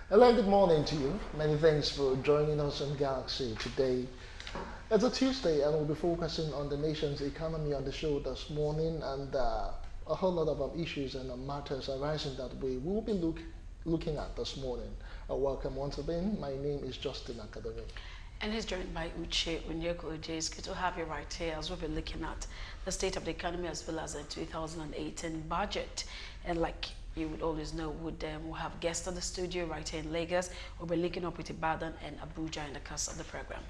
Hello, good morning to you. Many thanks for joining us on Galaxy today. It's a Tuesday and we'll be focusing on the nation's economy on the show this morning and a whole lot of issues and matters arising that we will be looking at this morning. Welcome once again. My name is Justin Academy. And he's joined by Uche Unyeko. Uche, it's good to have you right here as we'll be looking at the state of the economy as well as the 2018 budget. And like you would always know, we'll have guests in the studio right here in Lagos. We'll be linking up with Ibadan and Abuja in the course of the program.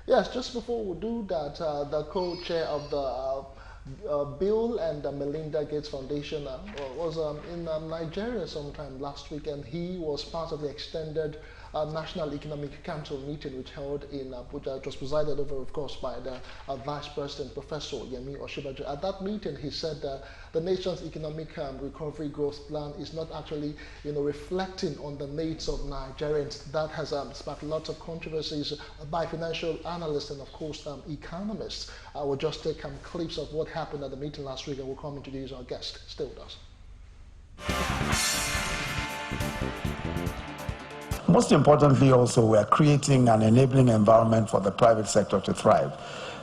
Yes, just before we do that, the co-chair of the Bill and Melinda Gates Foundation was in Nigeria sometime last week, and he was part of the extended National Economic Council meeting which held in Abuja. It was presided over, of course, by the Vice President, Professor Yemi Osinbajo. At that meeting, he said the nation's economic recovery growth plan is not actually, reflecting on the needs of Nigerians. That has sparked lots of controversies by financial analysts and, of course, economists. I will just take clips of what happened at the meeting last week, and we'll come introduce our guest. Stay with us. Most importantly, also, we are creating an enabling environment for the private sector to thrive.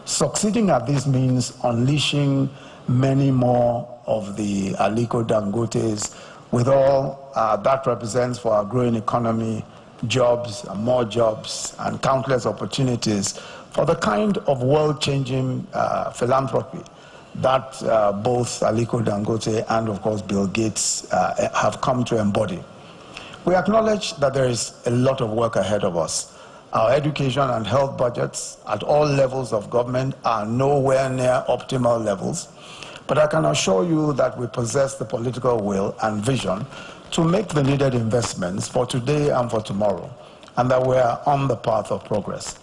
Succeeding at this means unleashing many more of the Aliko Dangotes with all that represents for our growing economy, jobs, more jobs, and countless opportunities for the kind of world-changing philanthropy that both Aliko Dangote and, of course, Bill Gates have come to embody. We acknowledge that there is a lot of work ahead of us. Our education and health budgets at all levels of government are nowhere near optimal levels, but I can assure you that we possess the political will and vision to make the needed investments for today and for tomorrow, and that we are on the path of progress.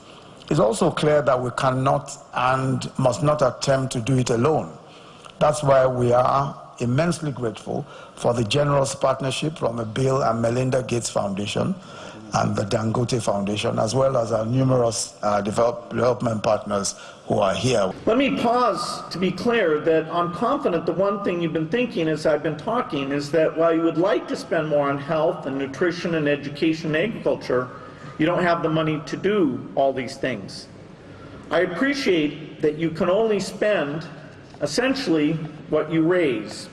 It's also clear that we cannot and must not attempt to do it alone. That's why we are immensely grateful for the generous partnership from the Bill and Melinda Gates Foundation and the Dangote Foundation, as well as our numerous development partners who are here. Let me pause to be clear that I'm confident the one thing you've been thinking as I've been talking is that while you would like to spend more on health and nutrition and education and agriculture, you don't have the money to do all these things. I appreciate that you can only spend essentially what you raise.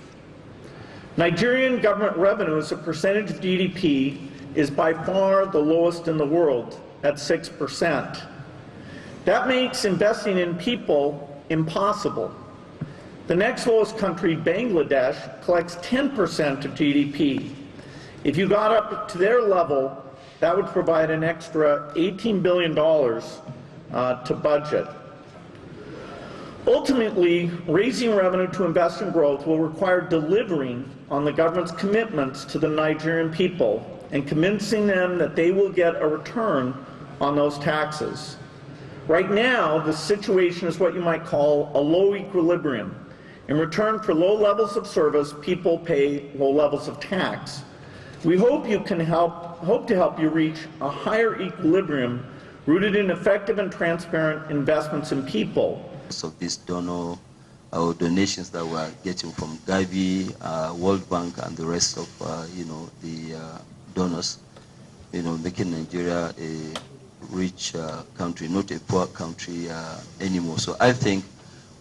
Nigerian government revenue as a percentage of GDP is by far the lowest in the world at 6%. That makes investing in people impossible. The next lowest country, Bangladesh, collects 10% of GDP. If you got up to their level, that would provide an extra $18 billion to budget. Ultimately, raising revenue to invest in growth will require delivering on the government's commitments to the Nigerian people and convincing them that they will get a return on those taxes. Right now, the situation is what you might call a low equilibrium. In return for low levels of service, people pay low levels of tax. We hope to help you reach a higher equilibrium rooted in effective and transparent investments in people. Of these donations that we're getting from Gavi, World Bank, and the rest of the donors, making Nigeria a rich country, not a poor country anymore. So I think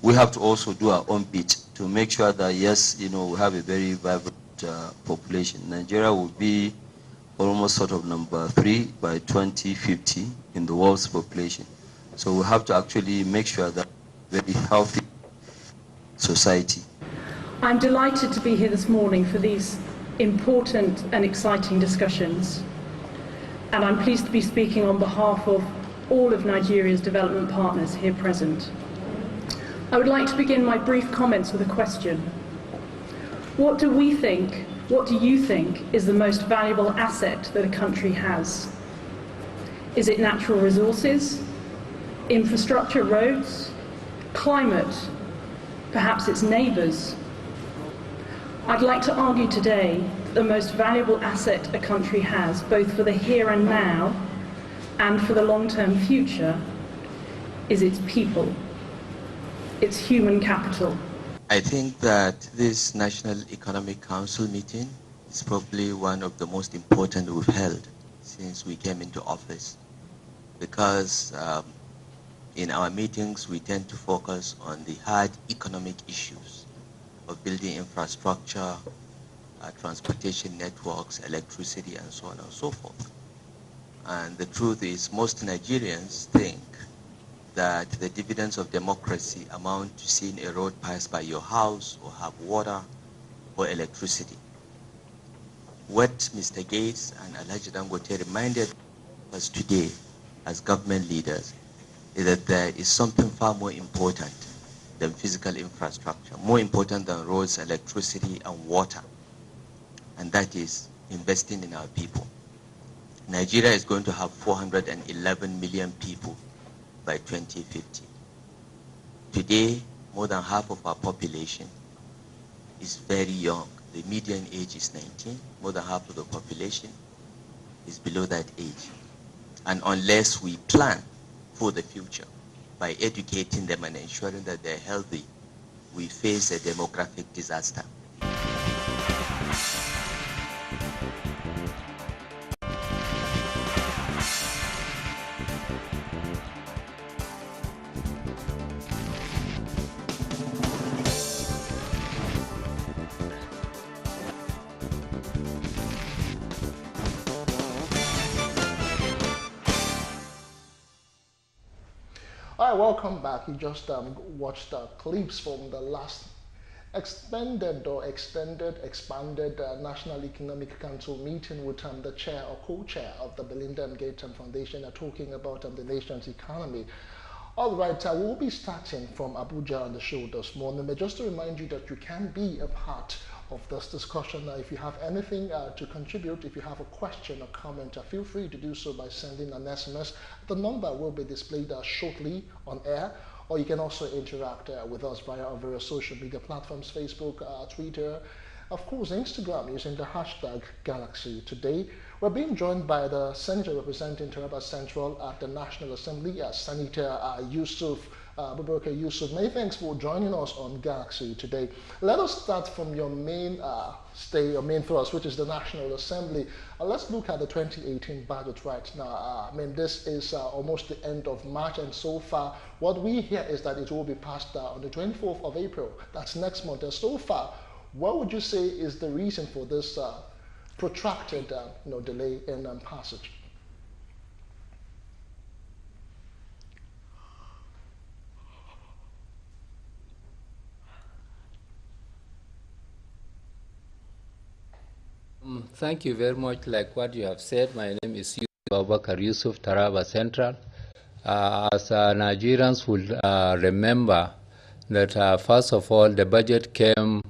we have to also do our own bit to make sure that yes, we have a very vibrant population. Nigeria will be almost sort of number 3 by 2050 in the world's population. So we have to actually make sure that very healthy society. I'm delighted to be here this morning for these important and exciting discussions. And I'm pleased to be speaking on behalf of all of Nigeria's development partners here present. I would like to begin my brief comments with a question. What do you think is the most valuable asset that a country has? Is it natural resources, infrastructure, roads, climate, perhaps its neighbours? I'd like to argue today that the most valuable asset a country has, both for the here and now and for the long-term future, is its people, its human capital. I think that this National Economic Council meeting is probably one of the most important we've held since we came into office, because in our meetings we tend to focus on the hard economic issues of building infrastructure, transportation networks, electricity, and so on and so forth. And the truth is, most Nigerians think that the dividends of democracy amount to seeing a road pass by your house or have water or electricity. What Mr. Gates and Alhaji Dangote reminded us today as government leaders is that there is something far more important than physical infrastructure, more important than roads, electricity, and water, and that is investing in our people. Nigeria is going to have 411 million people by 2050. Today, more than half of our population is very young. The median age is 19. More than half of the population is below that age. And unless we plan for the future by educating them and ensuring that they're healthy, we face a demographic disaster. Hi, welcome back. You just watched clips from the last expanded National Economic Council meeting with the chair or co-chair of the Belinda and Gates Foundation talking about the nation's economy. All right, we'll be starting from Abuja on the show this morning, but just to remind you that you can be a part of this discussion. If you have anything to contribute, if you have a question or comment, feel free to do so by sending an SMS. The number will be displayed shortly on air, or you can also interact with us via our various social media platforms, Facebook, Twitter, of course Instagram, using the hashtag Galaxy Today. We're being joined by the Senator representing Taraba Central at the National Assembly, Senator Yusuf Abubakar Yusuf. Many thanks for joining us on Galaxy Today. Let us start from your main main thrust, which is the National Assembly. Let's look at the 2018 budget right now. I mean, this is almost the end of March, and so far, what we hear is that it will be passed on the 24th of April. That's next month. And so far, what would you say is the reason for this protracted delay in passage? Thank you very much. Like what you have said, my name is Yusuf Abubakar Yusuf, Taraba Central. As Nigerians will remember that first of all, the budget came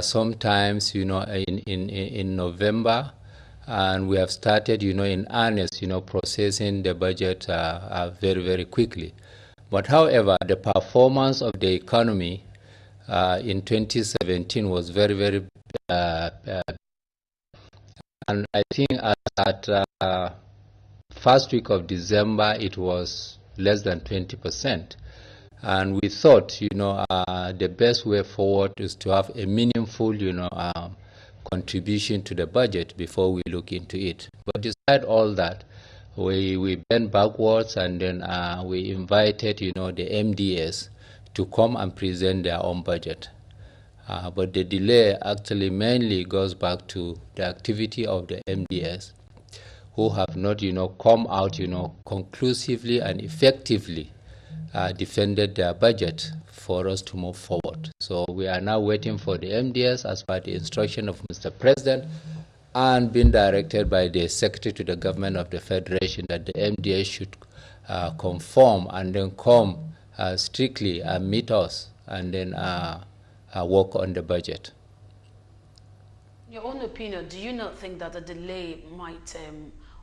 sometimes, in November, and we have started, in earnest, processing the budget very, very quickly. But however, the performance of the economy in 2017 was very, very and I think at first week of December, it was less than 20%. And we thought, the best way forward is to have a meaningful, contribution to the budget before we look into it. But despite all that, we bent backwards, and then we invited, the MDS to come and present their own budget. But the delay actually mainly goes back to the activity of the MDS, who have not, come out, conclusively and effectively defended their budget for us to move forward. So we are now waiting for the MDS as per the instruction of Mr. President and being directed by the Secretary to the Government of the Federation that the MDS should conform and then come strictly and meet us and then work on the budget. Your own opinion, do you not think that the delay might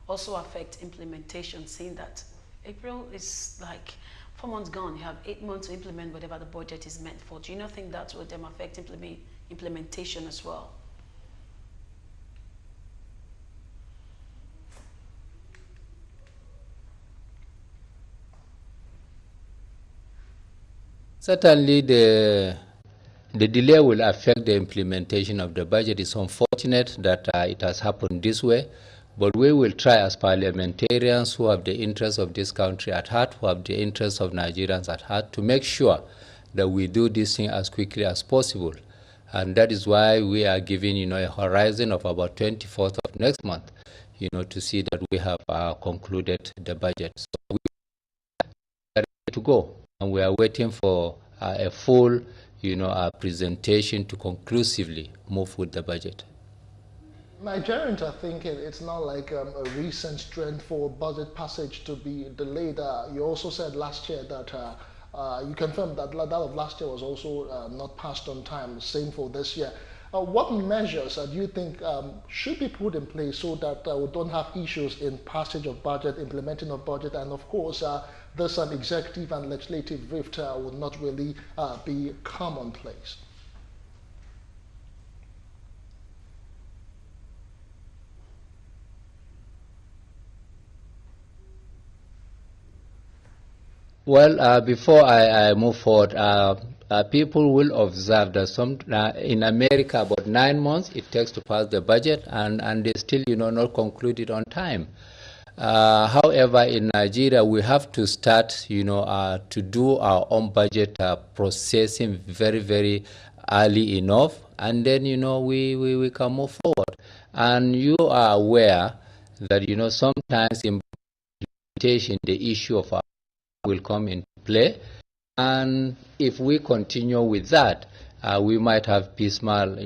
also affect implementation, seeing that April is like 4 months gone, you have 8 months to implement whatever the budget is meant for? Do you not think that will affect implementation as well? Certainly the delay will affect the implementation of the budget. It's unfortunate that it has happened this way, But we will try as parliamentarians who have the interests of this country at heart, who have the interests of Nigerians at heart, to make sure that we do this thing as quickly as possible. And that is why we are giving, a horizon of about 24th of next month, to see that we have concluded the budget. So we are ready to go, and we are waiting for a full, presentation to conclusively move with the budget. Nigerians are thinking it's not like a recent trend for budget passage to be delayed. You also said last year that you confirmed that that of last year was also not passed on time. Same for this year. What measures do you think should be put in place so that we don't have issues in passage of budget, implementing of budget, and of course this executive and legislative rift would not really be commonplace? Well, before I move forward, people will observe that in America, about 9 months it takes to pass the budget, and they still, not concluded on time. However, in Nigeria, we have to start, to do our own budget processing very, very early enough, and then, we can move forward. And you are aware that, sometimes in implementation, the issue of our will come into play, and if we continue with that, we might have piecemeal,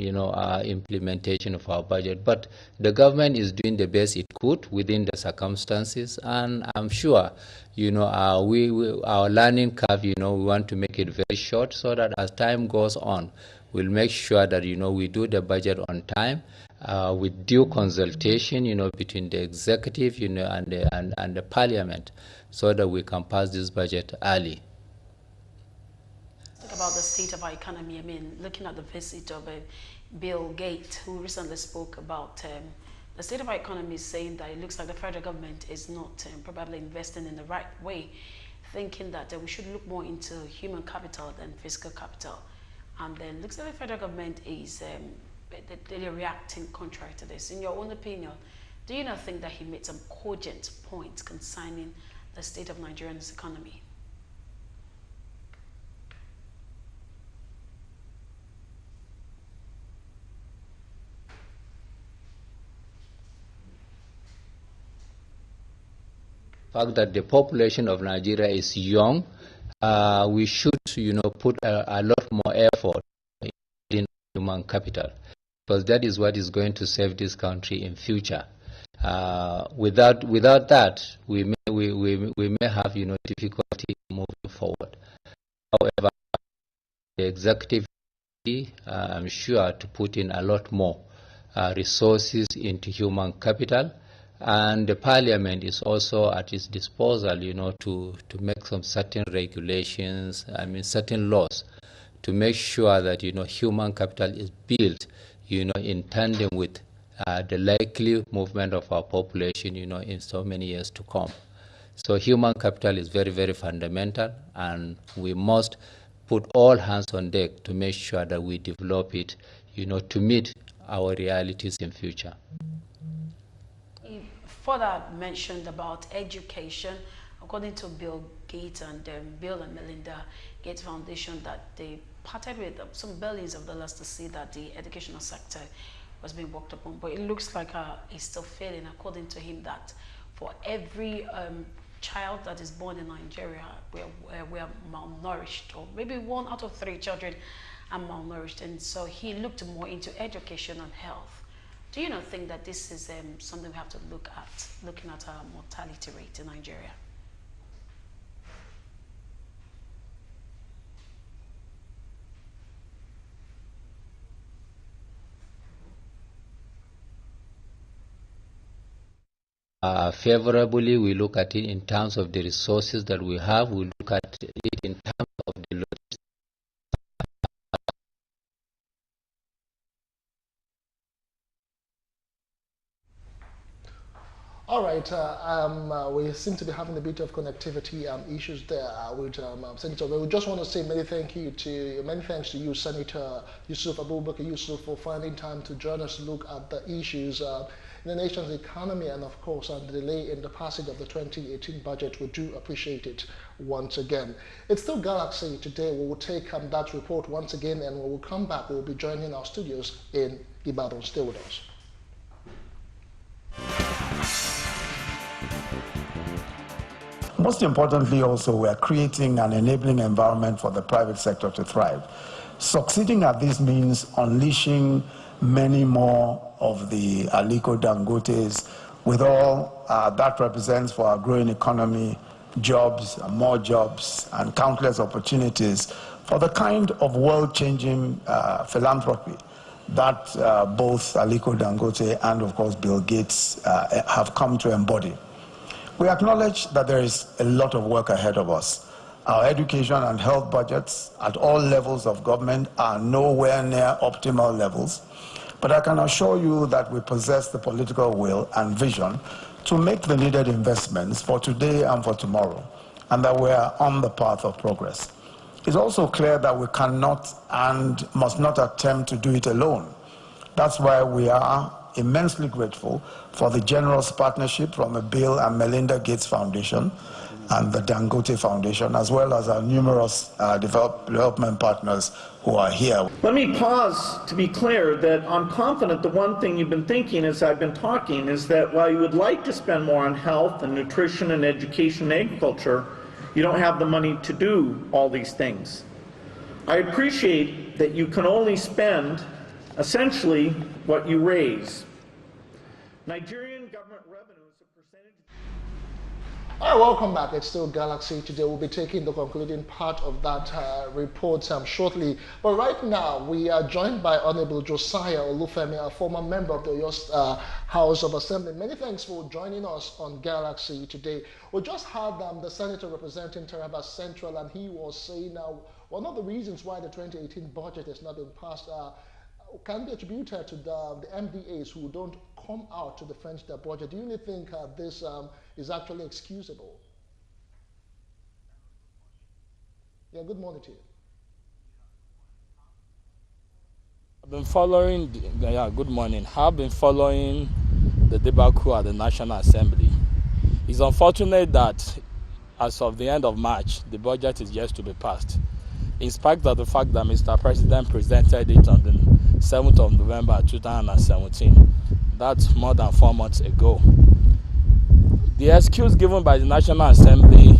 implementation of our budget. But the government is doing the best it could within the circumstances, and I'm sure, our learning curve, we want to make it very short so that as time goes on, we'll make sure that, we do the budget on time with due consultation, between the executive, and the parliament, so that we can pass this budget early. Talk about the state of our economy. I mean, looking at the visit of Bill Gates, who recently spoke about the state of our economy, saying that it looks like the federal government is not probably investing in the right way, thinking that we should look more into human capital than physical capital. And then looks like the federal government is they're reacting contrary to this. In your own opinion, do you not think that he made some cogent points concerning the state of Nigeria's economy? The fact that the population of Nigeria is young, we should, put a lot more effort in human capital, because that is what is going to save this country in future. Without that, we may have, difficulty moving forward. However, the executive, I'm sure, to put in a lot more resources into human capital. And the parliament is also at its disposal, to make some certain regulations, certain laws, to make sure that, human capital is built, in tandem with the likely movement of our population, in so many years to come. So human capital is very, very fundamental, and we must put all hands on deck to make sure that we develop it, to meet our realities in future. Further mentioned about education, according to Bill Gates and Bill and Melinda Gates Foundation, that they parted with some billions of dollars to see that the educational sector was being worked upon. But it looks like it's still failing, according to him, that for every child that is born in Nigeria, we are malnourished, or maybe 1 out of 3 children are malnourished. And so he looked more into education and health. Do you not think that this is something we have to look at, looking at our mortality rate in Nigeria? Favorably, we look at it in terms of the resources that we have. We look at it in terms of the logistics. All right, we seem to be having a bit of connectivity issues there with Senator. We just want to say many thanks to you, Senator Yusuf Abubakar Yusuf, for finding time to join us to look at the issues in the nation's economy, and of course the delay in the passage of the 2018 budget. We do appreciate it once again. It's still Galaxy today. We will take that report once again, and when we will come back, we will be joining our studios in Ibadan. Stay with us. Most importantly, also, we are creating an enabling environment for the private sector to thrive. Succeeding at this means unleashing many more of the Aliko Dangotes with all that represents for our growing economy, jobs, more jobs, and countless opportunities for the kind of world-changing philanthropy that both Aliko Dangote and, of course, Bill Gates have come to embody. We acknowledge that there is a lot of work ahead of us. Our education and health budgets at all levels of government are nowhere near optimal levels, but I can assure you that we possess the political will and vision to make the needed investments for today and for tomorrow, and that we are on the path of progress. It's also clear that we cannot and must not attempt to do it alone. That's why we are immensely grateful for the generous partnership from the Bill and Melinda Gates Foundation and the Dangote Foundation, as well as our numerous development partners who are here. Let me pause to be clear that I'm confident the one thing you've been thinking as I've been talking is that while you would like to spend more on health and nutrition and education and agriculture, you don't have the money to do all these things. I appreciate that you can only spend essentially what you raise. Nigerian government revenue is a percentage. All right, welcome back. It's still Galaxy. Today we'll be taking the concluding part of that report shortly. But right now we are joined by Honorable Josiah Olufemi, a former member of the House of Assembly. Many thanks for joining us on Galaxy today. We just had the senator representing Taraba Central, and he was saying one of the reasons why the 2018 budget has not been passed can be attributed to the MDAs who don't come out to defend their budget. Do you really think this is actually excusable? Yeah, good morning to you. I've been following, good morning. I've been following the debacle at the National Assembly. It's unfortunate that as of the end of March, the budget is yet to be passed, in spite of the fact that Mr. President presented it on the 7th of November 2017. That's more than 4 months ago. The excuse given by the National Assembly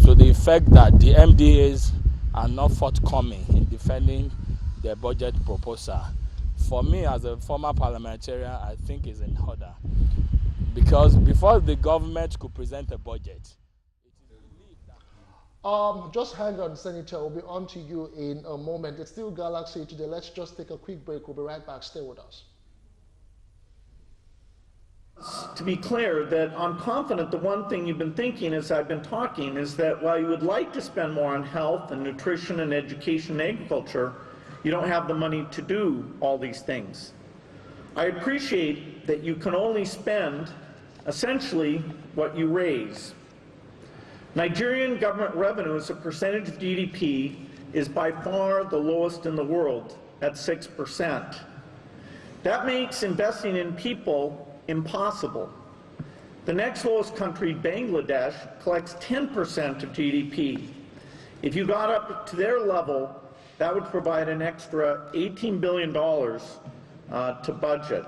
to the effect that the MDAs are not forthcoming in defending their budget proposal, for me as a former parliamentarian, I think is in order. Because before the government could present a budget, just hang on, Senator. We'll be on to you in a moment. It's still Galaxy today. Let's just take a quick break. We'll be right back. Stay with us. To be clear, that I'm confident the one thing you've been thinking as I've been talking is that while you would like to spend more on health and nutrition and education and agriculture, you don't have the money to do all these things. I appreciate that you can only spend essentially what you raise. Nigerian government revenue as a percentage of GDP is by far the lowest in the world at 6%. That makes investing in people impossible. The next lowest country, Bangladesh, collects 10% of GDP. If you got up to their level, that would provide an extra $18 billion to budget.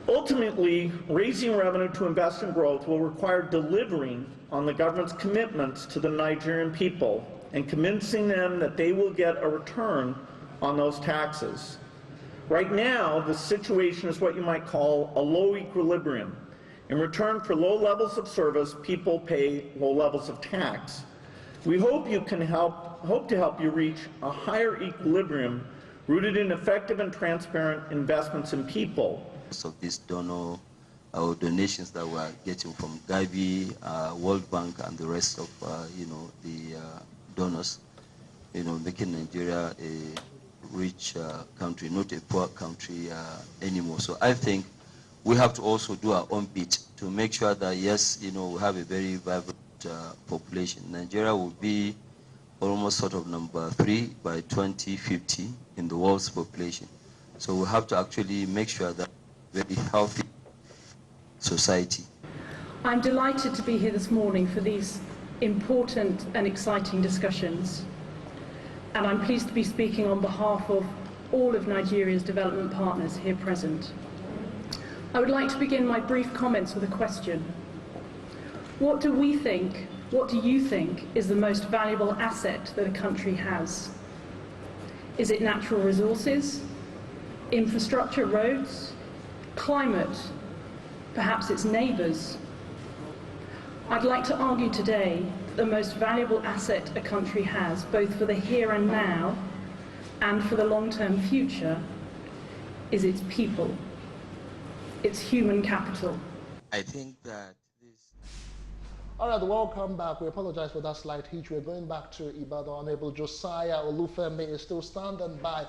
Ultimately, raising revenue to invest in growth will require delivering on the government's commitments to the Nigerian people and convincing them that they will get a return on those taxes. Right now, the situation is what you might call a low equilibrium. In return for low levels of service, people pay low levels of tax. We hope to help you reach a higher equilibrium rooted in effective and transparent investments in people. Of these donations that we're getting from Gavi, World Bank, and the rest of the donors, making Nigeria a rich country, not a poor country anymore. So I think we have to also do our own bit to make sure that yes, we have a very vibrant population. Nigeria will be almost sort of number 3 by 2050 in the world's population. So we have to actually make sure that very healthy society. I'm delighted to be here this morning for these important and exciting discussions. And I'm pleased to be speaking on behalf of all of Nigeria's development partners here present. I would like to begin my brief comments with a question. What do you think is the most valuable asset that a country has? Is it natural resources, infrastructure, roads, climate, perhaps its neighbours? I'd like to argue today that the most valuable asset a country has, both for the here and now and for the long-term future, is its people, its human capital. I think that All right, welcome back. We apologize for that slight hitch. We're going back to Ibadan. Honorable Josiah Olufemi is still standing by.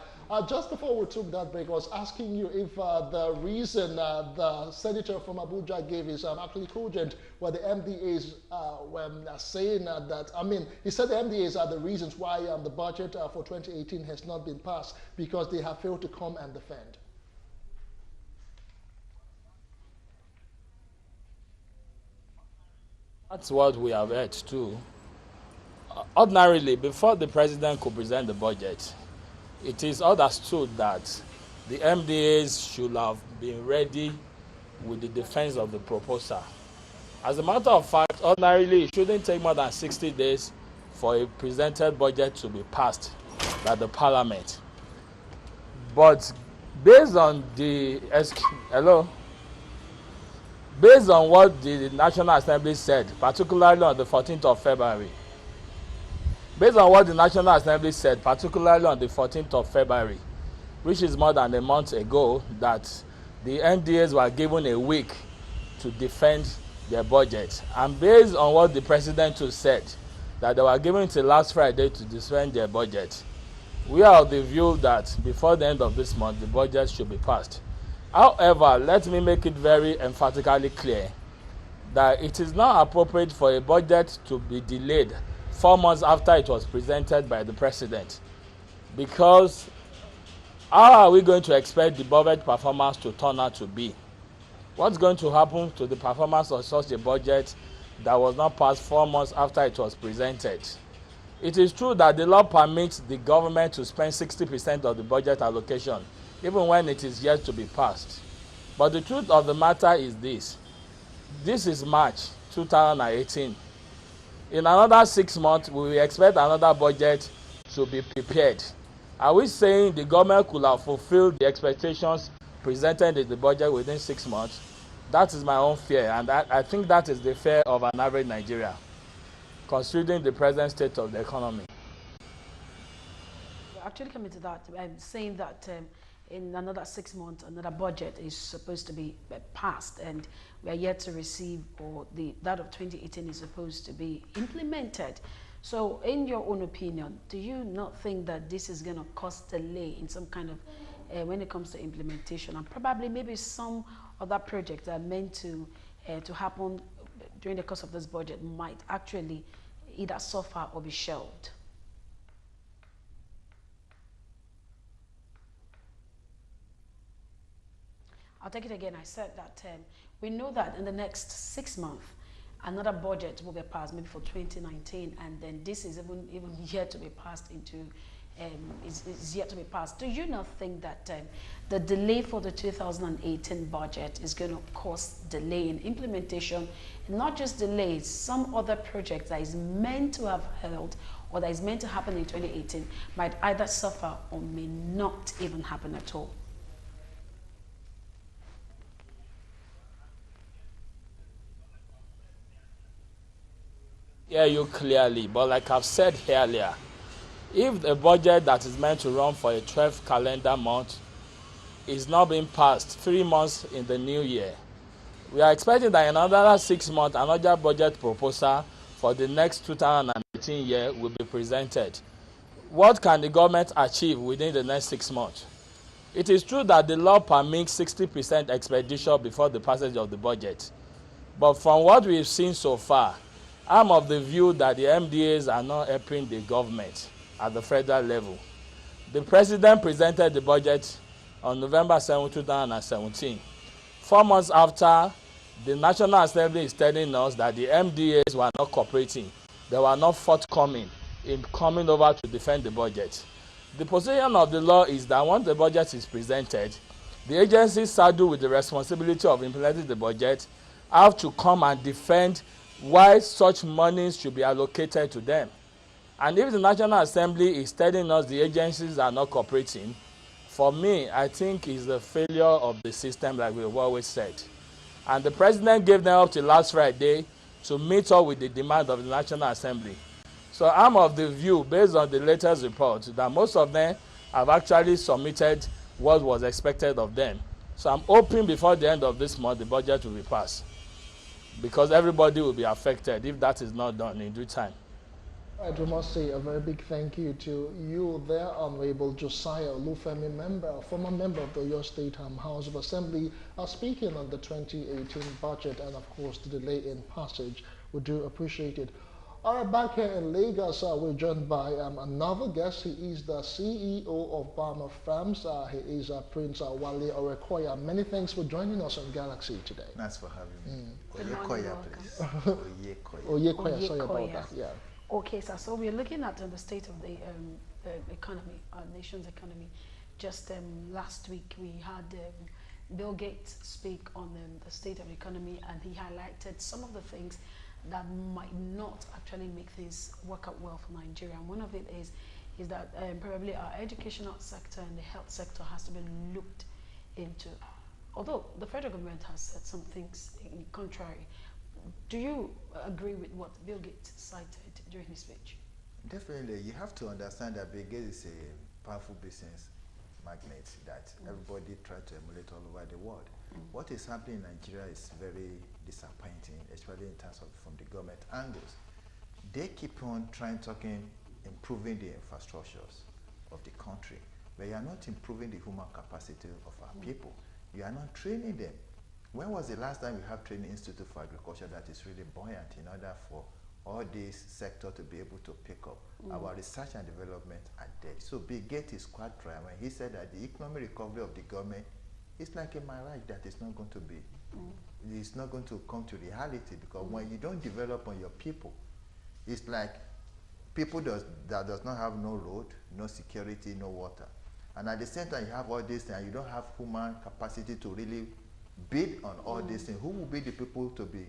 Just before we took that break, I was asking you if the reason the senator from Abuja gave is actually cogent, where the MDAs were saying that, I mean, he said the MDAs are the reasons why the budget for 2018 has not been passed, because they have failed to come and defend. That's what we have heard too. Ordinarily, before the president could present the budget, it is understood that the MDAs should have been ready with the defense of the proposal. As a matter of fact, ordinarily, it shouldn't take more than 60 days for a presented budget to be passed by the parliament. But based on the based on what the National Assembly said, particularly on the 14th of February, which is more than a month ago, that the MDAs were given a week to defend their budget. And based on what the president said, that they were given till last Friday to defend their budget, we are of the view that before the end of this month, the budget should be passed. However, let me make it very emphatically clear that it is not appropriate for a budget to be delayed 4 months after it was presented by the president, because how are we going to expect the budget performance to turn out to be? What's going to happen to the performance of such a budget that was not passed 4 months after it was presented? It is true that the law permits the government to spend 60% of the budget allocation, even when it is yet to be passed. But the truth of the matter is this. This is March 2018. In another 6 months, we will expect another budget to be prepared. Are we saying the government could have fulfilled the expectations presented in the budget within 6 months? That is my own fear, and I think that is the fear of an average Nigerian, considering the present state of the economy. We're actually coming to that. I'm saying that in another 6 months, another budget is supposed to be passed, and we are yet to receive, or that of 2018 is supposed to be implemented. So in your own opinion, do you not think that this is going to cause delay in some kind of, when it comes to implementation, and probably maybe some other projects that are meant to happen during the course of this budget might actually either suffer or be shelved? I'll take it again. I said that we know that in the next 6 months, another budget will be passed, maybe for 2019, and then this is even yet to be passed into, is yet to be passed. Do you not think that the delay for the 2018 budget is going to cause delay in implementation, and not just delays, some other project that is meant to have held or that is meant to happen in 2018 might either suffer or may not even happen at all? Hear you clearly, but like I've said earlier, if the budget that is meant to run for a 12th calendar month is not being passed 3 months in the new year, we are expecting that in another 6 months, another budget proposal for the next 2018 year will be presented. What can the government achieve within the next 6 months? It is true that the law permits 60% expenditure before the passage of the budget, but from what we've seen so far, I'm of the view that the MDAs are not helping the government at the federal level. The president presented the budget on November 7, 2017. 4 months after, the National Assembly is telling us that the MDAs were not cooperating. They were not forthcoming in coming over to defend the budget. The position of the law is that once the budget is presented, the agencies saddled with the responsibility of implementing the budget have to come and defend why such monies should be allocated to them. And if the National Assembly is telling us the agencies are not cooperating, for me, I think it's a failure of the system, like we've always said. And the president gave them up to last Friday to meet up with the demand of the National Assembly. So I'm of the view, based on the latest report, that most of them have actually submitted what was expected of them. So I'm hoping before the end of this month, the budget will be passed, because everybody will be affected if that is not done in due time. I must say a very big thank you to you there, Honorable Josiah Olufemi, former member of the Oyo State House of Assembly, speaking on the 2018 budget and of course the delay in passage. We do appreciate it. All right, back here in Lagos, we're joined by another guest. He is the CEO of Barmer Farms. He is Prince Wale Orekoya. Many thanks for joining us on Galaxy today. Thanks for having me. Oyekoya, please. Oyekoya, sorry about that. Yeah. Okay, sir. So we're looking at the state of the economy, our nation's economy. Just last week, we had Bill Gates speak on the state of the economy, and he highlighted some of the things that might not actually make things work out well for Nigeria. And one of it is that probably our educational sector and the health sector has to be looked into. Although the federal government has said some things in the contrary. Do you agree with what Bill Gates cited during his speech? Definitely. You have to understand that Bill Gates is a powerful business magnate that everybody tries to emulate all over the world. What is happening in Nigeria is very disappointing, especially in terms of from the government angles. They keep on improving the infrastructures of the country, but you are not improving the human capacity of our people. You are not training them. When was the last time we have training institute for agriculture that is really buoyant in order for all this sector to be able to pick up? Our research and development are dead. So Bill Gates is quite right when he said that the economic recovery of the government is like a mirage that is not going to be, it's not going to come to reality, because when you don't develop on your people, it's like people that does not have no road, no security, no water. And at the same time, you have all these things, and you don't have human capacity to really bid on all these things. Who will be the people to be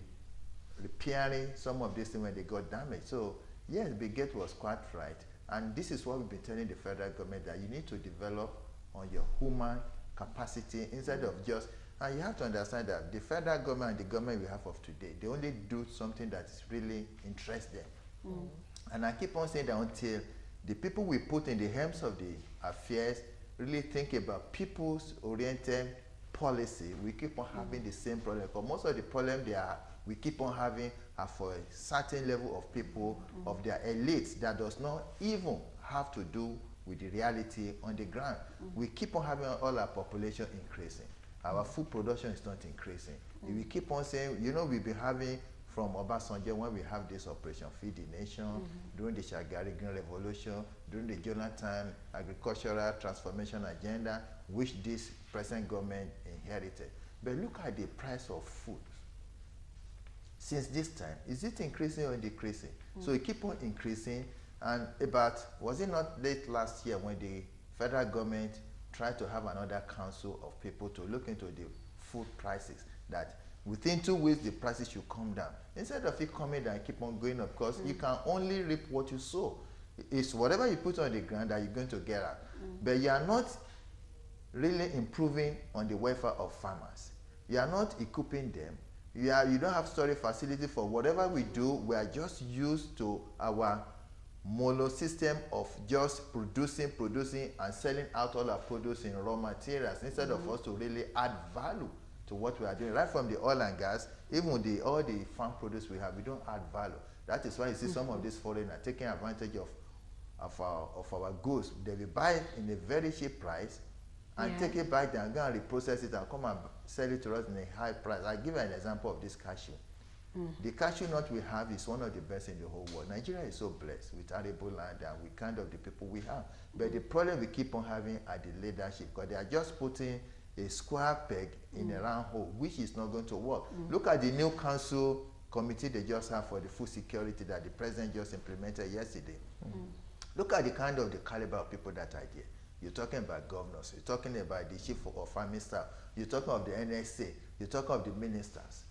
repairing some of these things when they got damaged? So yes, Bill Gates was quite right. And this is what we've been telling the federal government, that you need to develop on your human capacity instead of just, and you have to understand that the federal government and the government we have of today, they only do something that really interests them. And I keep on saying that until the people we put in the helms of the affairs really think about people's oriented policy, we keep on having the same problem. Because most of the problems we keep on having are for a certain level of people, of their elites, that does not even have to do with the reality on the ground. We keep on having all our population increasing. Our food production is not increasing. We keep on saying, you know, we've been having from Obasanjo, when we have this Operation Feed the Nation, during the Shagari Green Revolution, during the Jonathan Agricultural Transformation Agenda, which this present government inherited. But look at the price of food. Since this time, is it increasing or decreasing? So it keep on increasing, and was it not late last year when the federal government tried to have another council of people to look into the food prices, that within 2 weeks the prices should come down? Instead of it coming down, keep on going up, because you can only reap what you sow. It's whatever you put on the ground that you're going to get out. But you are not really improving on the welfare of farmers. You are not equipping them. You don't have storage facility for whatever we do. We are just used to our mono system of just producing and selling out all our produce in raw materials, instead of us to really add value to what we are doing. Right from the oil and gas, even all the farm produce we have, we don't add value. That is why you see some of these foreigners taking advantage of our goods. They will buy it in a very cheap price and take it back there and go and reprocess it and come and sell it to us in a high price. I'll give you an example of this cashew. The cashew nut we have is one of the best in the whole world. Nigeria is so blessed with arable land and with kind of the people we have. But the problem we keep on having are the leadership, because they are just putting a square peg in a round hole, which is not going to work. Look at the new council committee they just have for the food security that the president just implemented yesterday. Look at the kind of the caliber of people that are there. You're talking about governors, you're talking about the chief of farming staff, you're talking of the NSA, you're talking of the ministers.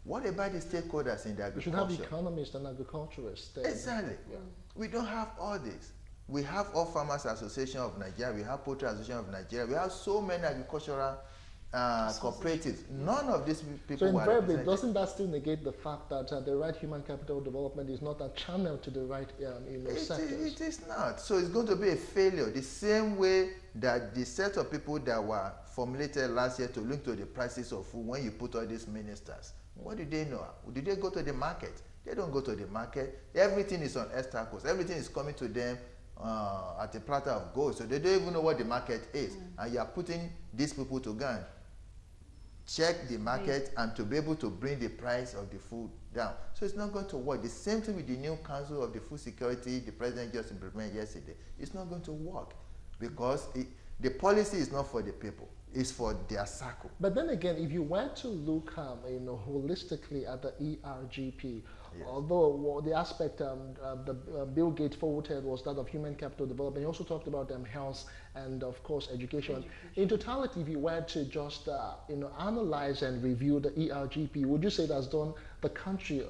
What about the stakeholders in the agriculture? We should have economists and agriculturists. Exactly. Yeah. We don't have all this. We have All Farmers Association of Nigeria, we have Poultry Association of Nigeria, we have so many agricultural cooperatives. None of these people so invariably, doesn't that still negate the fact that the right human capital development is not a channel to the right sectors? It is not. So it's going to be a failure. The same way that the set of people that were formulated last year to link to the prices of food, when you put all these ministers, what do they know? Do they go to the market? They don't go to the market. Everything is on obstacles. Everything is coming to them at a platter of gold. So they don't even know what the market is. And you are putting these people to go and check the market and to be able to bring the price of the food down. So it's not going to work. The same thing with the new Council of the Food Security the president just implemented yesterday. It's not going to work because the policy is not for the people. It's for their circle. But then again, if you were to look holistically at the ERGP, yes. Although the aspect Bill Gates forwarded was that of human capital development, he also talked about health and of course education. In totality, if you were to just analyze and review the ERGP, would you say that's done the country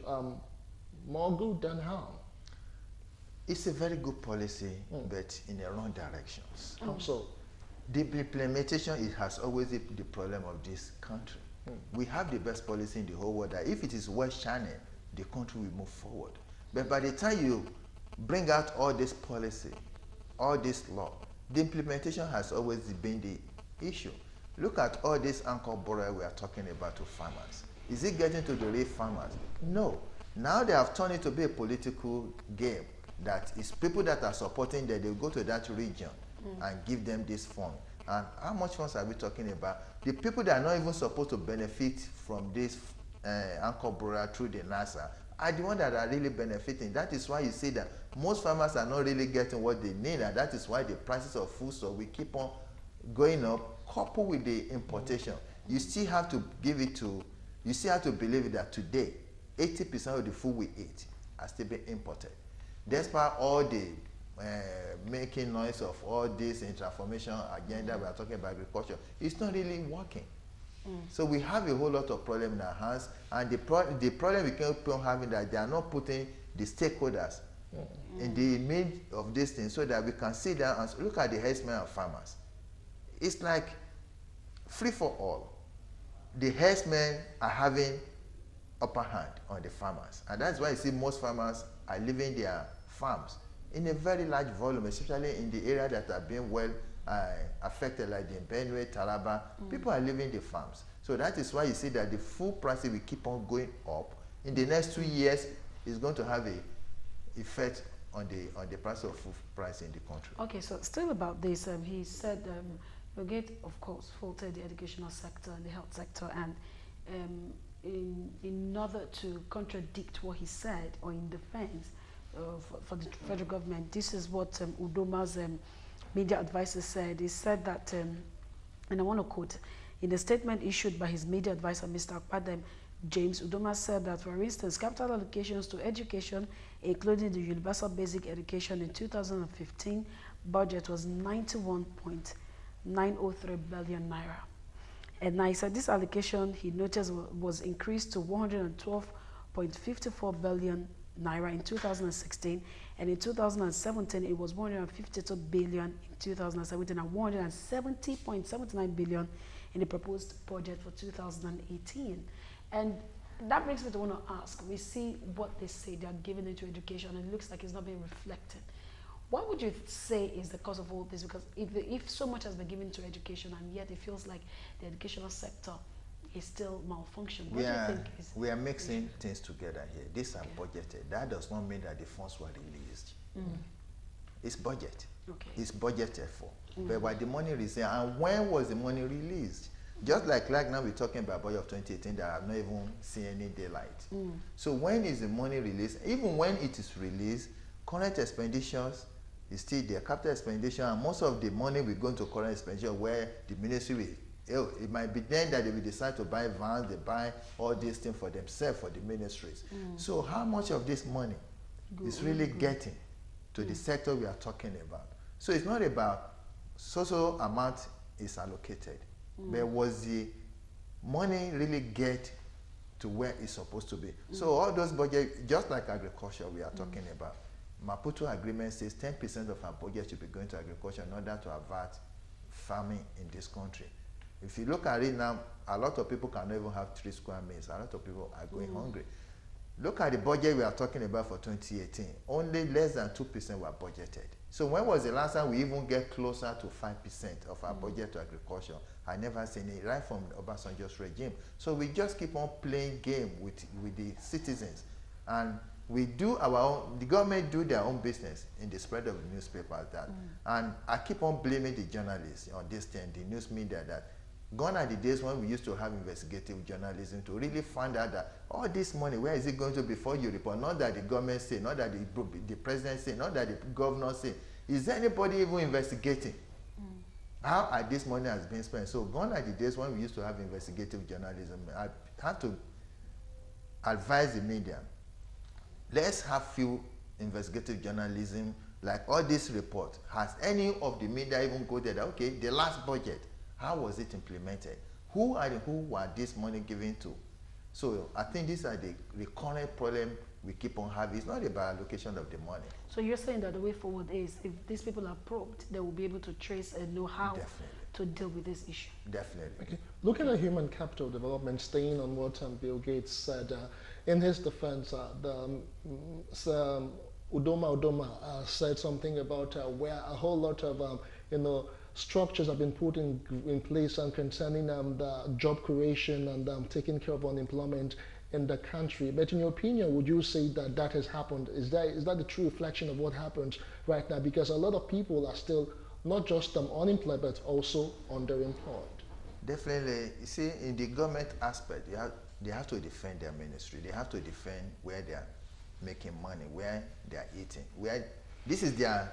more good than harm? It's a very good policy, but in the wrong directions. How so? The implementation, it has always been the problem of this country. We have the best policy in the whole world that if it is well channeled, the country will move forward. But by the time you bring out all this policy, all this law, the implementation has always been the issue. Look at all this anchor borrower we are talking about to farmers. Is it getting to the real farmers? No. Now they have turned it to be a political game that is people that are supporting that they go to that region and give them this fund. And how much funds are we talking about? The people that are not even supposed to benefit from this anchor borrower through the NASA are the ones that are really benefiting. That is why you see that most farmers are not really getting what they need, and that is why the prices of food so we keep on going up, coupled with the importation. You still have to give it to, you still have to believe that today, 80% of the food we eat are still being imported. Despite all the making noise of all this transformation agenda we are talking about agriculture, it's not really working. So we have a whole lot of problem in our hands, and the problem we keep on having that they are not putting the stakeholders in the mid of this thing so that we can sit down and look at the herdsmen and farmers. It's like free for all. The herdsmen are having upper hand on the farmers, and that's why you see most farmers are leaving their farms in a very large volume, especially in the area that are being well affected, like the Benue, Taraba. People are leaving the farms. So that is why you see that the food prices will keep on going up. In the next 2 years, it's going to have an effect on the price of food price in the country. Okay, so still about this, he said Bill Gates, of course, faulted the educational sector and the health sector, and in order to contradict what he said, or in defense for the federal government, this is what Udoma's media advisor said. He said that, and I want to quote, in a statement issued by his media advisor, Mr. Akpadem, James Udoma said that, for instance, capital allocations to education, including the universal basic education in 2015 budget, was 91.903 billion naira. And now he said this allocation, he noticed, was increased to 112.54 billion naira in 2016, and in 2017 it was 152 billion in 2017 and 170.79 billion in the proposed budget for 2018. And that brings me to want to ask, we see what they say they are giving into education, and it looks like it's not being reflected. What would you say is the cause of all this? Because if so much has been given to education, and yet it feels like the educational sector is still malfunctioning. What do you think is we are mixing things together here. These are budgeted. That does not mean that the funds were released. It's budget. Okay. It's budgeted for. But by the money released, and when was the money released? Just like now we're talking about budget of 2018 that have not even seen any daylight. So when is the money released? Even when it is released, current expenditures is still there, capital expenditure, and most of the money will go into current expenditure where the ministry will It might be then that they will decide to buy vans, they buy all these things for themselves, for the ministries. So how much of this money is really getting to the sector we are talking about? So it's not about so amount is allocated, but was the money really get to where it's supposed to be? So all those budgets, just like agriculture we are talking about, Maputo agreement says 10% of our budget should be going to agriculture in order to avert farming in this country. If you look at it now, a lot of people cannot even have 3 square meals. A lot of people are going hungry. Look at the budget we are talking about for 2018. Only less than 2% were budgeted. So when was the last time we even get closer to 5% of our budget to agriculture? I never seen it right from Obasanjo's regime. So we just keep on playing game with the citizens. And we do our own, the government do their own business in the spread of the newspapers. And I keep on blaming the journalists on this thing, the news media, that gone are the days when we used to have investigative journalism to really find out that all this money, where is it going to before you report? Not that the government say, not that the president say, not that the governor say. Is anybody even investigating how this money has been spent? So gone are the days when we used to have investigative journalism. I have to advise the media, let's have few investigative journalism, like all this report. Has any of the media even go there that, okay, the last budget, how was it implemented? Who were this money given to? So I think these are the recurrent problem we keep on having. It's not about allocation of the money. So you're saying that the way forward is, if these people are probed, they will be able to trace and know how to deal with this issue. Definitely. Okay. Looking at human capital development, staying on what Bill Gates said, in his defense, Udoma said something about where a whole lot of structures have been put in place and concerning the job creation and taking care of unemployment in the country. But in your opinion, would you say that that has happened? Is that the true reflection of what happens right now? Because a lot of people are still not just unemployed, but also underemployed. Definitely. You see, in the government aspect, they have to defend their ministry. They have to defend where they are making money, where they are eating, where this is their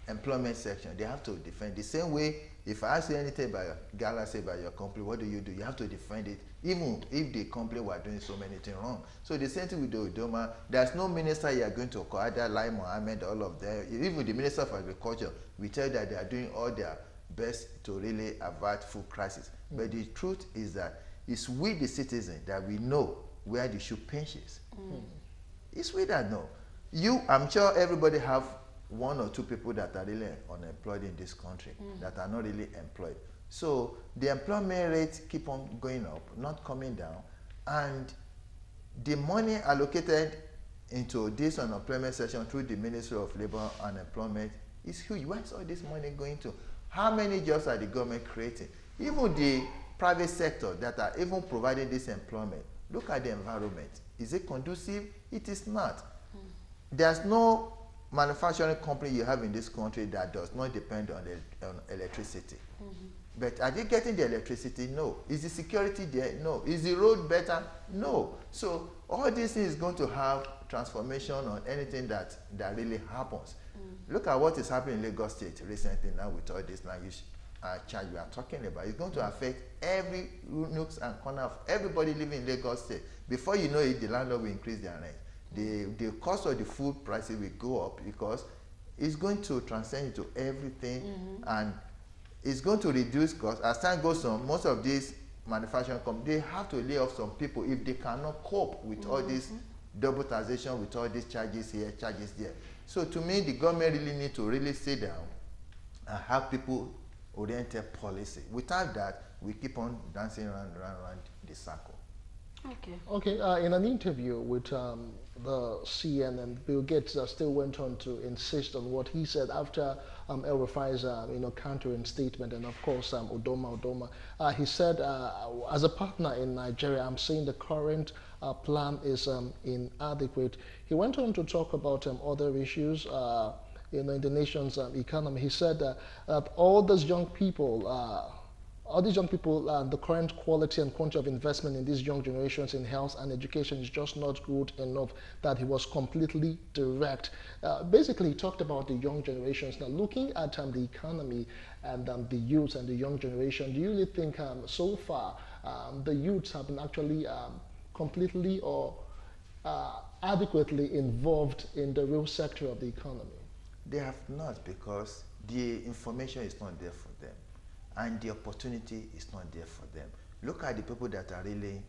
employment section. They have to defend. The same way, if I ask you anything about Galaxy, about your company, what do? You have to defend it, even if the company were doing so many things wrong. So the same thing with the Udoma. There's no minister you are going to call, either Lai Mohammed, all of them. Even the Minister of Agriculture, we tell that they are doing all their best to really avert food crisis. But the truth is that it's we, the citizen, that we know where the shoe pinches. It's we that know. I'm sure everybody have 1 or 2 people that are really unemployed in this country, that are not really employed. So the employment rate keep on going up, not coming down, and the money allocated into this unemployment section through the Ministry of Labor and Employment is huge. Where is all this money going to? How many jobs are the government creating? Even the private sector that are even providing this employment, look at the environment. Is it conducive? It is not. There's no manufacturing company you have in this country that does not depend on electricity. But are they getting the electricity? No. Is the security there? No. Is the road better? No. So all these things is going to have transformation on anything that really happens. Look at what is happening in Lagos State recently now with all this language charge we are talking about. It's going to affect every nooks and corner of everybody living in Lagos State. Before you know it, the landlord will increase their rent. The cost of the food prices will go up because it's going to transcend into everything, and it's going to reduce costs. As time goes on, most of these manufacturing companies, they have to lay off some people if they cannot cope with all this double taxation, with all these charges here, charges there. So to me, the government really need to really sit down and have people-oriented policy. Without that, we keep on dancing around the circle. Okay. In an interview with the CNN, Bill Gates still went on to insist on what he said after El Rufai's countering statement, and of course Udoma. He said, as a partner in Nigeria, I'm saying the current plan is inadequate. He went on to talk about other issues in the nation's economy. He said that all those young people all these young people, the current quality and quantity of investment in these young generations in health and education is just not good enough, that he was completely direct. Basically, he talked about the young generations. Now, looking at the economy and the youth and the young generation, do you really think so far the youths have been actually completely or adequately involved in the real sector of the economy? They have not, because the information is not there for them, and the opportunity is not there for them. Look at the people that are really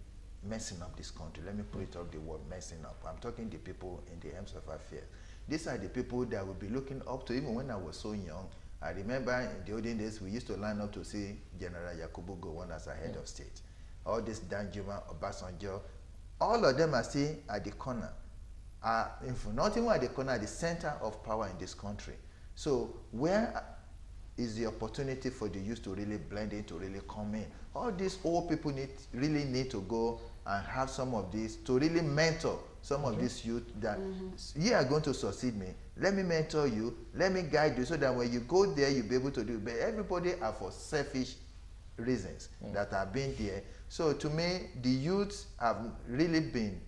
messing up this country. Let me put it up the word messing up. I'm talking the people in the helms of affairs. These are the people that will be looking up to. Even when I was so young, I remember in the olden days, we used to line up to see General Yakubu Gowon as a head of state. All this Danjuma, Obasanjo, all of them are still at the corner. Not even at the corner, at the center of power in this country. So where is the opportunity for the youth to really blend in, to really come in? All these old people really need to go and have some of this, to really mentor some of these youth that you are going to succeed me. Let me mentor you, let me guide you, so that when you go there, you'll be able to do it. But everybody are for selfish reasons that have been there. So to me, the youths have really been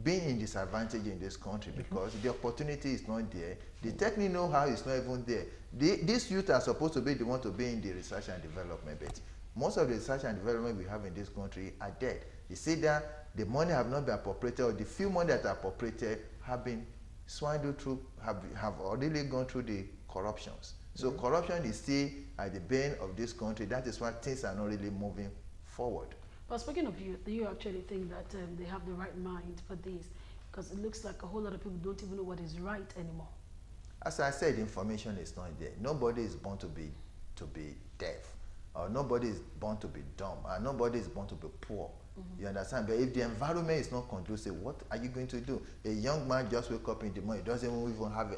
in disadvantage in this country, because the opportunity is not there. The technical know-how is not even there. These youth are supposed to be the one to be in the research and development, but most of the research and development we have in this country are dead. You see that the money have not been appropriated, or the few money that are appropriated have been swindled through, have already gone through the corruptions. So corruption is still at the bane of this country. That is why things are not really moving forward. But speaking of youth, do you actually think that they have the right mind for this? Because it looks like a whole lot of people don't even know what is right anymore. As I said, information is not there. Nobody is born to be deaf, or nobody is born to be dumb, and nobody is born to be poor. You understand? But if the environment is not conducive, what are you going to do? A young man just wake up in the morning, doesn't even have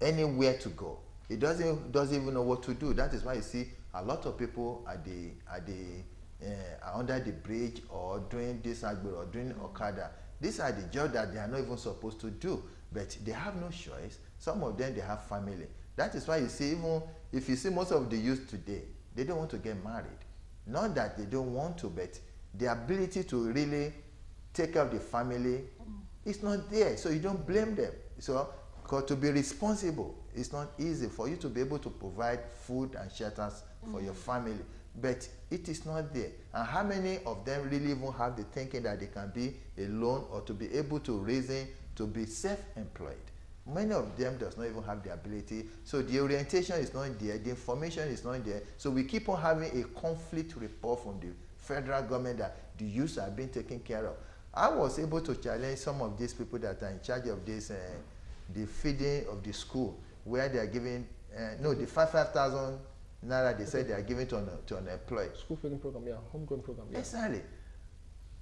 anywhere to go. He doesn't even know what to do. That is why you see a lot of people under the bridge, or doing this or doing Okada. These are the jobs that they are not even supposed to do, but they have no choice. Some of them, they have family. That is why you see, even if you see most of the youth today, they don't want to get married. Not that they don't want to, but the ability to really take care of the family is not there. So you don't blame them. So, because to be responsible, it's not easy for you to be able to provide food and shelters for your family. But it is not there. And how many of them really even have the thinking that they can be alone, or to be able to reason, to be self-employed? Many of them does not even have the ability. So the orientation is not there, the information is not there. So we keep on having a conflict report from the federal government that the youths are being taken care of. I was able to challenge some of these people that are in charge of this, the feeding of the school, where they are giving, the 5,000 naira they said they are giving to unemployed. School feeding program, yeah, homegrown program, yeah. Exactly.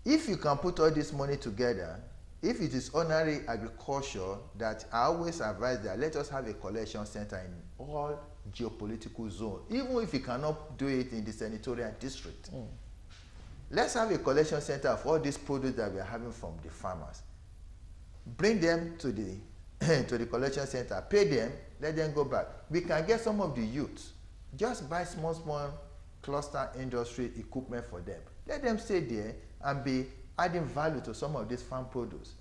If you can put all this money together, if it is ordinary agriculture, that I always advise that let us have a collection center in all geopolitical zones, even if you cannot do it in the senatorial district. Let's have a collection center of all these produce that we are having from the farmers. Bring them to the to the collection center, pay them, let them go back. We can get some of the youths, just buy small cluster industry equipment for them. Let them stay there and be adding value to some of this farm produce.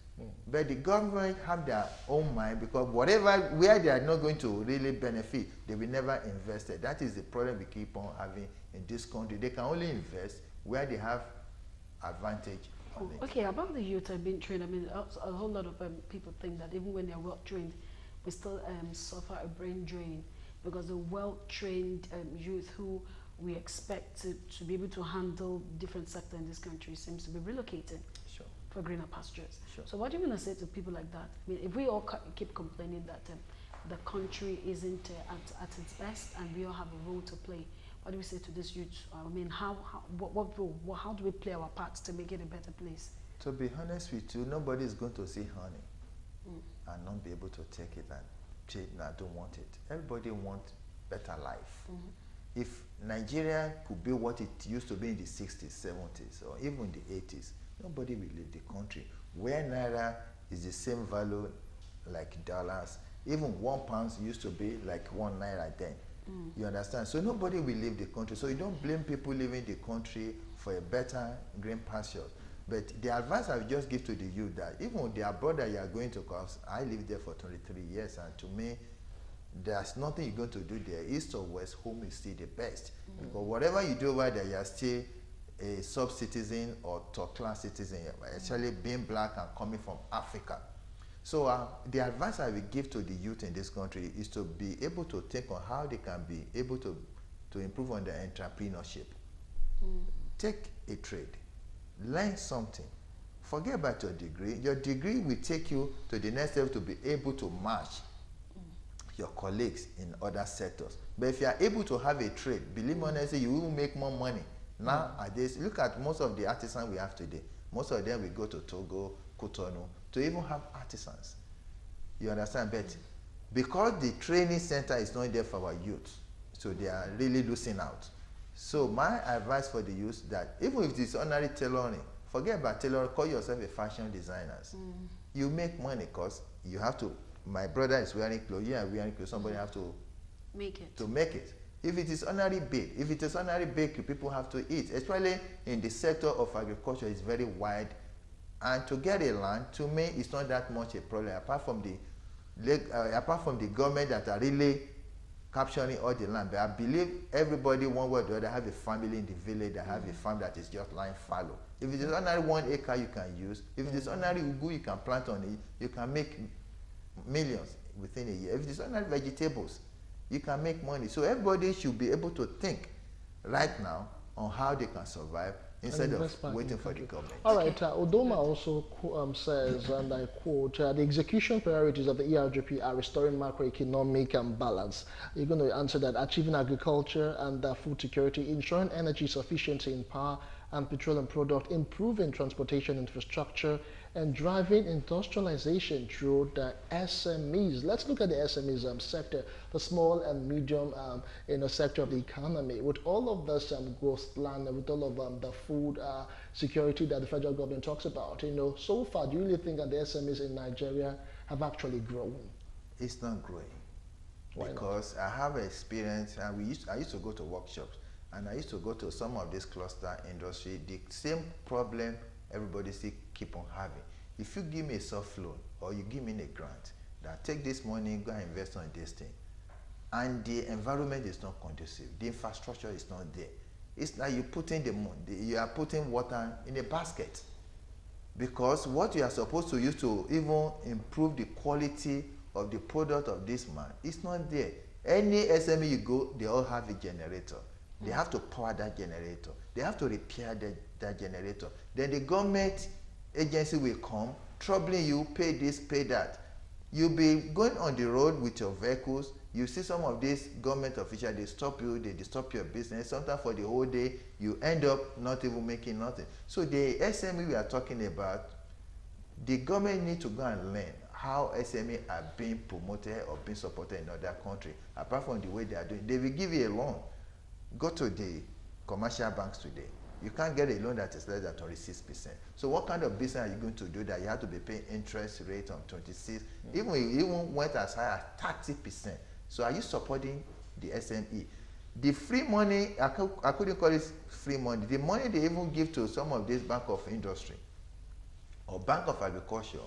But the government have their own mind, because where they are not going to really benefit, they will never invest it. That is the problem we keep on having in this country. They can only invest where they have advantage on it. Okay, about the youth being trained, I mean, a whole lot of people think that even when they're well trained, we still suffer a brain drain, because the well-trained youth who we expect to be able to handle different sectors in this country seems to be relocated for greener pastures. So what do you want to say to people like that? I mean, if we all keep complaining that the country isn't at its best and we all have a role to play, what do we say to this youth? I mean, how do we play our parts to make it a better place? To be honest with you, nobody is going to see honey and not be able to take it and say, no, I don't want it. Everybody wants better life. If Nigeria could be what it used to be in the 60s, 70s, or even the 80s, nobody will leave the country. Where naira is the same value like dollars, even £1 used to be like 1 naira then. You understand? So nobody will leave the country. So you don't blame people leaving the country for a better green pasture. But the advice I would just give to the youth that even their brother you are going to, cause I lived there for 23 years, and to me, there's nothing you're going to do there, east or west, home is still the best. Because whatever you do over there, you're still a sub-citizen or top-class citizen, especially being black and coming from Africa. So the advice I will give to the youth in this country is to be able to think on how they can be able to improve on their entrepreneurship. Take a trade, learn something. Forget about your degree. Your degree will take you to the next level to be able to match your colleagues in other sectors. But if you are able to have a trade, believe me honestly, you will make more money. Nowadays, look at most of the artisans we have today. Most of them will go to Togo, Cotonou, to even have artisans. You understand? But because the training center is not there for our youth, so they are really losing out. So my advice for the youth that even if it's ordinary tailoring, forget about tailoring, call yourself a fashion designer. You make money because you have to, my brother is wearing clothes, you are wearing clothes, somebody have to make it. If it is ordinary bake, if it is ordinary bakery, people have to eat. Especially in the sector of agriculture, it's very wide. And to get a land, to me, it's not that much a problem, apart from the government that are really capturing all the land. But I believe everybody, one way or the other, have a family in the village that have a farm that is just lying fallow. If it is ordinary 1 acre you can use, if it is ordinary ugu you can plant on it, you can make millions within a year. If it is ordinary vegetables, you can make money. So everybody should be able to think right now on how they can survive instead of waiting for the government. All right, Odoma also says, and I quote, the execution priorities of the ERGP are restoring macroeconomic balance. You're going to answer that: achieving agriculture and food security, ensuring energy sufficiency in power and petroleum product, improving transportation infrastructure, and driving industrialization through the SMEs. Let's look at the SMEs sector, the small and medium sector of the economy. With all of this growth plan, with all of the food security that the federal government talks about, so far, do you really think that the SMEs in Nigeria have actually grown? It's not growing. Why because not? I have experience, and I used to go to workshops, and I used to go to some of this cluster industry. The same problem everybody still keep on having. If you give me a soft loan or you give me a grant, that take this money, go and invest on this thing, and the environment is not conducive, the infrastructure is not there, it's like you are putting water in a basket, because what you are supposed to use to even improve the quality of the product of this man is not there. Any SME you go, they all have a generator. They have to power that generator. They have to repair that generator. Then the government agency will come, troubling you, pay this, pay that. You'll be going on the road with your vehicles. You see some of these government officials, they stop you, they disturb your business. Sometimes for the whole day, you end up not even making nothing. So the SME we are talking about, the government need to go and learn how SME are being promoted or being supported in other countries, apart from the way they are doing. They will give you a loan. Go to the commercial banks today. You can't get a loan that is less than 26%. So what kind of business are you going to do that you have to be paying interest rate on 26? Even went as high as 30%. So are you supporting the SME? The free money, I couldn't call it free money. The money they even give to some of this bank of industry or bank of agriculture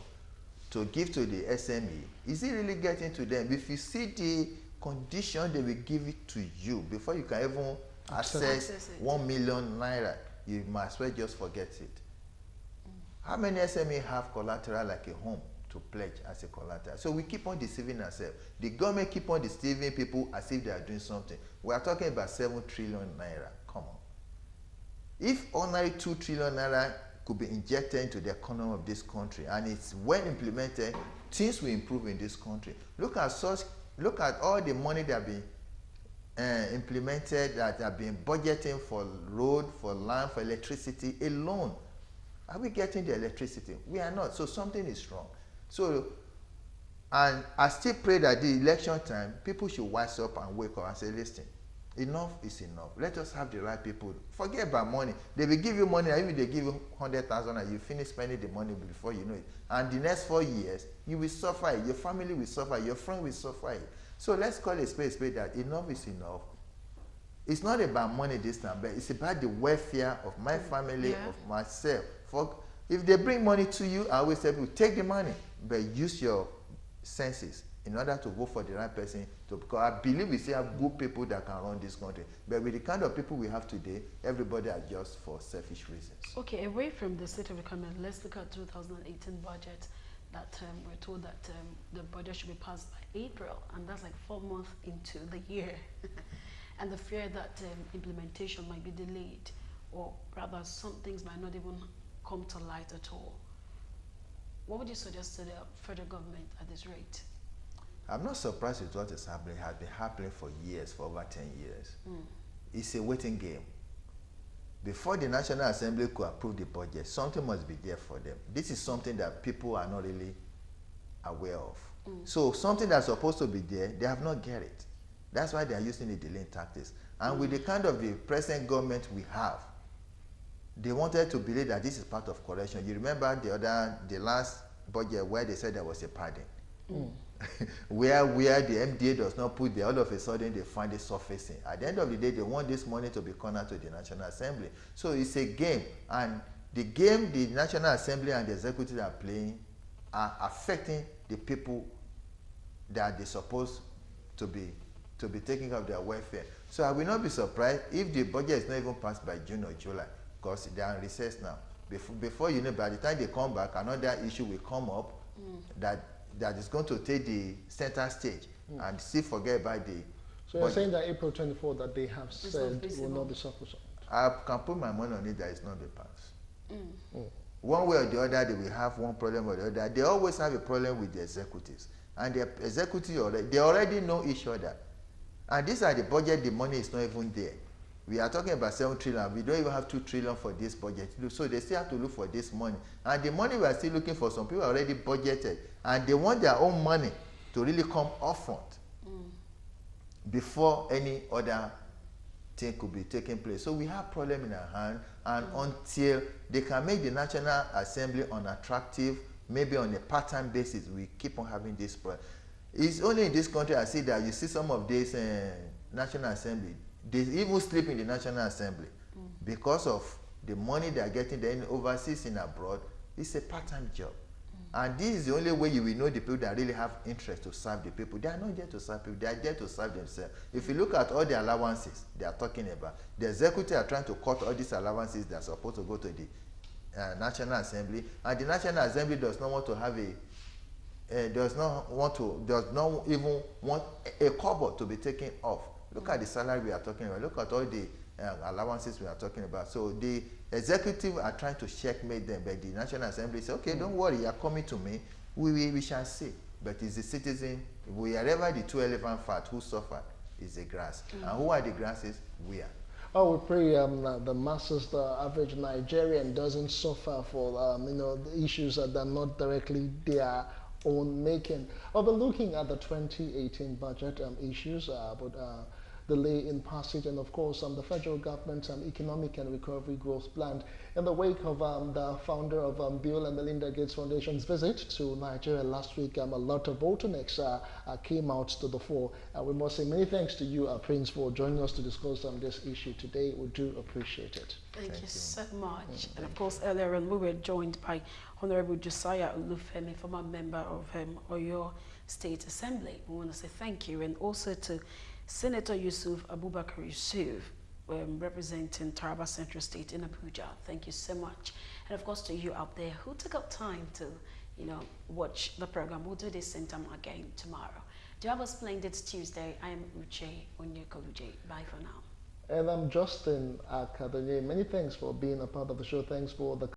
to give to the SME, is it really getting to them? If you see the condition they will give it to you before you can even access 1 million naira, you must well just forget it. How many SME have collateral like a home to pledge as a collateral? So we keep on deceiving ourselves. The government keep on deceiving people as if they are doing something. We are talking about 7 trillion naira. Come on. If only 2 trillion naira could be injected into the economy of this country and it's well implemented, things will improve in this country. Look at all the money that have been implemented, that have been budgeting for road, for land, for electricity alone. Are we getting the electricity? We are not. So something is wrong. So, and I still pray that the election time, people should wise up and wake up and say, listen, enough is enough. Let us have the right people. Forget about money. They will give you money, and even they give you 100,000 and you finish spending the money before you know it. And the next 4 years, you will suffer it. Your family will suffer it. Your friend will suffer it. So let's call it a spade that enough is enough. It's not about money this time, but it's about the welfare of my family, of myself. If they bring money to you, I always tell people, take the money, but use your senses in order to vote for the right person. Because I believe we still have good people that can run this country. But with the kind of people we have today, everybody adjusts for selfish reasons. Okay, away from the state of the economy, let's look at 2018 budget. That we're told that the budget should be passed by April, and that's like 4 months into the year. And the fear that implementation might be delayed, or rather some things might not even come to light at all. What would you suggest to the federal government at this rate? I'm not surprised with what is happening. It has been happening for years, for over 10 years. It's a waiting game. Before the National Assembly could approve the budget, something must be there for them. This is something that people are not really aware of. So something that's supposed to be there, they have not get it. That's why they are using the delaying tactics. And with the kind of the present government we have, they wanted to believe that this is part of correction. You remember the last budget where they said there was a pardon. where the MDA does not put there, all of a sudden they find it surfacing. At the end of the day, they want this money to be cornered to the National Assembly. So it's a game, and the game the National Assembly and the executive are playing are affecting the people that they're supposed to be taking care of their welfare. So I will not be surprised if the budget is not even passed by June or July, because they are in recess now. Before you know, by the time they come back, another issue will come up that is going to take the center stage and still forget about the. So you're saying that April 24 that they have said will not be sufficient? I can put my money on it that it's not the pass. One way or the other, they will have one problem or the other. They always have a problem with the executives. And the executives, they already know each other. And these are the budget, the money is not even there. We are talking about 7 trillion. We don't even have 2 trillion for this budget. So they still have to look for this money. And the money we are still looking for, some people already budgeted. And they want their own money to really come up front before any other thing could be taking place. So we have problem in our hand. And until they can make the National Assembly unattractive, maybe on a part-time basis, we keep on having this problem. It's only in this country I see that you see some of these National Assembly, they even sleep in the National Assembly because of the money they are getting there overseas and abroad. It's a part-time job. And this is the only way you will know the people that really have interest to serve the people. They are not there to serve people, they are there to serve themselves. If you look at all the allowances they are talking about, the executive are trying to cut all these allowances that are supposed to go to the National Assembly, and the National Assembly does not want to have does not even want a kobo to be taken off. Look at the salary we are talking about. Look at all the allowances we are talking about. So the executive are trying to checkmate them, but the National Assembly says, okay, don't worry, you are coming to me. We shall see. But it's the citizen, wherever the 2 elephant fat, who suffered is the grass. And who are the grasses? We are. Oh, we pray the masses, the average Nigerian doesn't suffer for the issues that are not directly their own making. We'll be looking at the 2018 budget issues, but delay in passage, and of course the federal government's economic and recovery growth plan in the wake of the founder of Bill and Melinda Gates Foundation's visit to Nigeria last week. A lot of bottlenecks came out to the fore. We must say many thanks to you, Prince, for joining us to discuss this issue today. We do appreciate it. Thank you so much. And of course, earlier on we were joined by Honorable Josiah Olufemi, former member of Oyo State Assembly. We want to say thank you, and also to Senator Yusuf Abubakar Yusuf, representing Taraba Central State in Abuja. Thank you so much. And of course to you out there who took up time to, watch the program. We'll do this same time again tomorrow. Do you have a splendid Tuesday? I am Uche Onyekoluje. Bye for now. And I'm Justin Akadanye. Many thanks for being a part of the show. Thanks for the